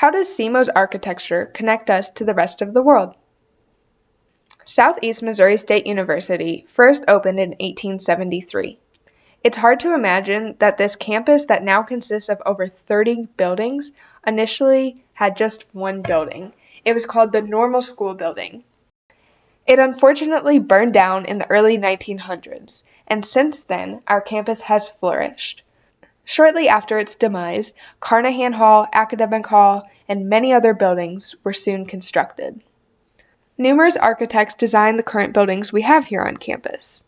How does SEMO's architecture connect us to the rest of the world? Southeast Missouri State University first opened in 1873. It's hard to imagine that this campus that now consists of over 30 buildings initially had just one building. It was called the Normal School Building. It unfortunately burned down in the early 1900s, and since then our campus has flourished. Shortly after its demise, Carnahan Hall, Academic Hall, and many other buildings were soon constructed. Numerous architects designed the current buildings we have here on campus.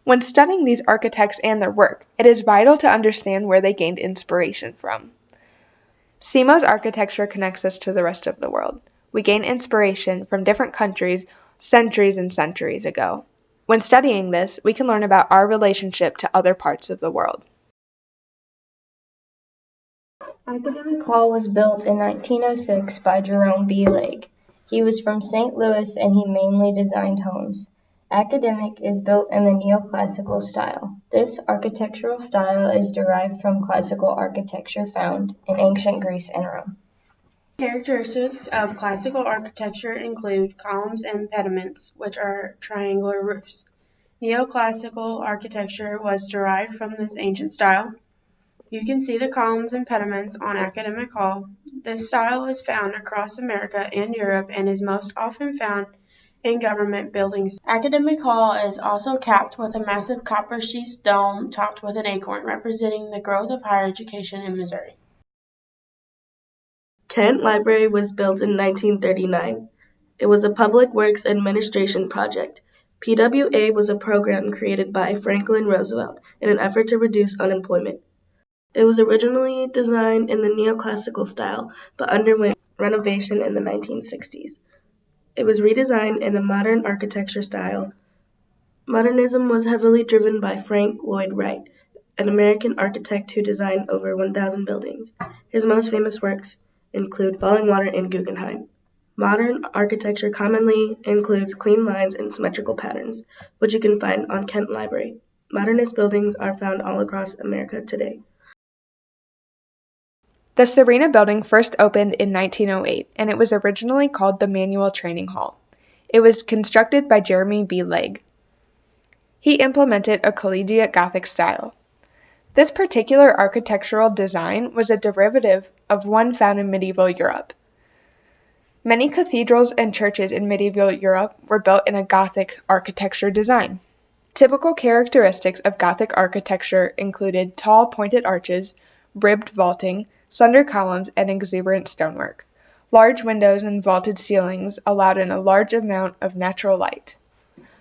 When studying these architects and their work, it is vital to understand where they gained inspiration from. SEMO's architecture connects us to the rest of the world. We gain inspiration from different countries centuries and centuries ago. When studying this, we can learn about our relationship to other parts of the world. Academic Hall was built in 1906 by Jerome B. Legg. He was from St. Louis and he mainly designed homes. Academic is built in the neoclassical style. This architectural style is derived from classical architecture found in ancient Greece and Rome. Characteristics of classical architecture include columns and pediments, which are triangular roofs. Neoclassical architecture was derived from this ancient style. You can see the columns and pediments on Academic Hall. This style is found across America and Europe and is most often found in government buildings. Academic Hall is also capped with a massive copper-sheathed dome topped with an acorn, representing the growth of higher education in Missouri. Kent Library was built in 1939. It was a public works administration project. PWA was a program created by Franklin Roosevelt in an effort to reduce unemployment. It was originally designed in the neoclassical style, but underwent renovation in the 1960s. It was redesigned in a modern architecture style. Modernism was heavily driven by Frank Lloyd Wright, an American architect who designed over 1,000 buildings. His most famous works include Falling Water and Guggenheim. Modern architecture commonly includes clean lines and symmetrical patterns, which you can find on Kent Library. Modernist buildings are found all across America today. The Serena Building first opened in 1908, and it was originally called the Manual Training Hall. It was constructed by Jeremy B. Legg. He implemented a collegiate Gothic style. This particular architectural design was a derivative of one found in medieval Europe. Many cathedrals and churches in medieval Europe were built in a Gothic architecture design. Typical characteristics of Gothic architecture included tall pointed arches, ribbed vaulting, slender columns, and exuberant stonework. Large windows and vaulted ceilings allowed in a large amount of natural light.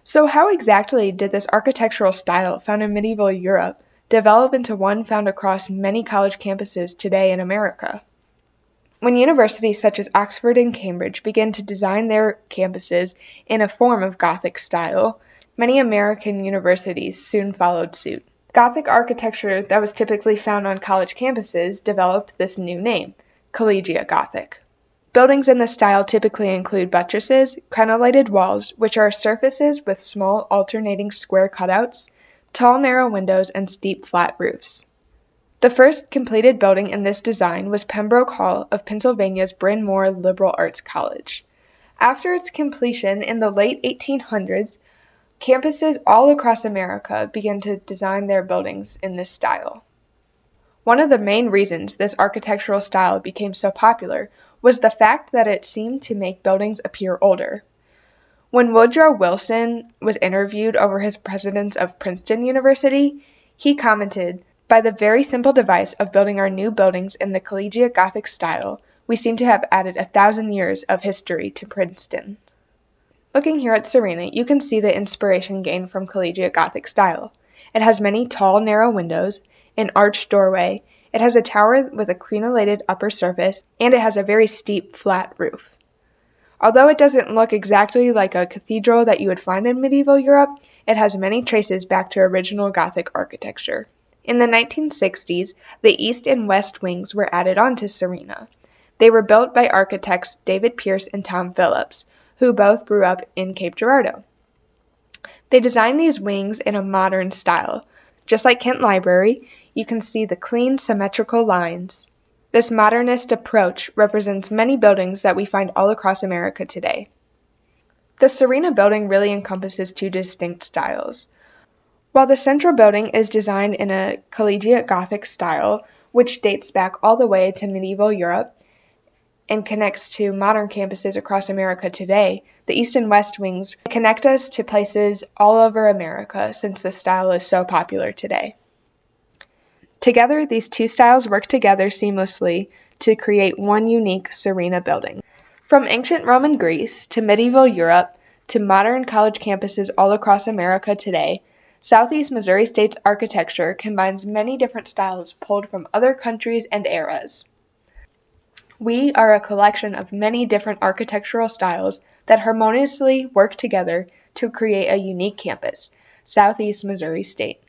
So how exactly did this architectural style found in medieval Europe develop into one found across many college campuses today in America? When universities such as Oxford and Cambridge began to design their campuses in a form of Gothic style, many American universities soon followed suit. Gothic architecture that was typically found on college campuses developed this new name, Collegiate Gothic. Buildings in this style typically include buttresses, crenellated walls, which are surfaces with small alternating square cutouts, tall narrow windows, and steep flat roofs. The first completed building in this design was Pembroke Hall of Pennsylvania's Bryn Mawr Liberal Arts College. After its completion in the late 1800s, campuses all across America began to design their buildings in this style. One of the main reasons this architectural style became so popular was the fact that it seemed to make buildings appear older. When Woodrow Wilson was interviewed over his precedence of Princeton University, he commented, "By the very simple device of building our new buildings in the Collegiate Gothic style, we seem to have added 1,000 years of history to Princeton." Looking here at Serena, you can see the inspiration gained from Collegiate Gothic style. It has many tall, narrow windows, an arched doorway, it has a tower with a crenellated upper surface, and it has a very steep, flat roof. Although it doesn't look exactly like a cathedral that you would find in medieval Europe, it has many traces back to original Gothic architecture. In the 1960s, the east and west wings were added onto Serena. They were built by architects David Pierce and Tom Phillips, who both grew up in Cape Girardeau. They designed these wings in a modern style. Just like Kent Library, you can see the clean, symmetrical lines. This modernist approach represents many buildings that we find all across America today. The Serena building really encompasses two distinct styles. While the central building is designed in a collegiate Gothic style, which dates back all the way to medieval Europe and connects to modern campuses across America today, the east and west wings connect us to places all over America since the style is so popular today. Together, these two styles work together seamlessly to create one unique Serena building. From ancient Roman Greece to medieval Europe to modern college campuses all across America today, Southeast Missouri State's architecture combines many different styles pulled from other countries and eras. We are a collection of many different architectural styles that harmoniously work together to create a unique campus, Southeast Missouri State.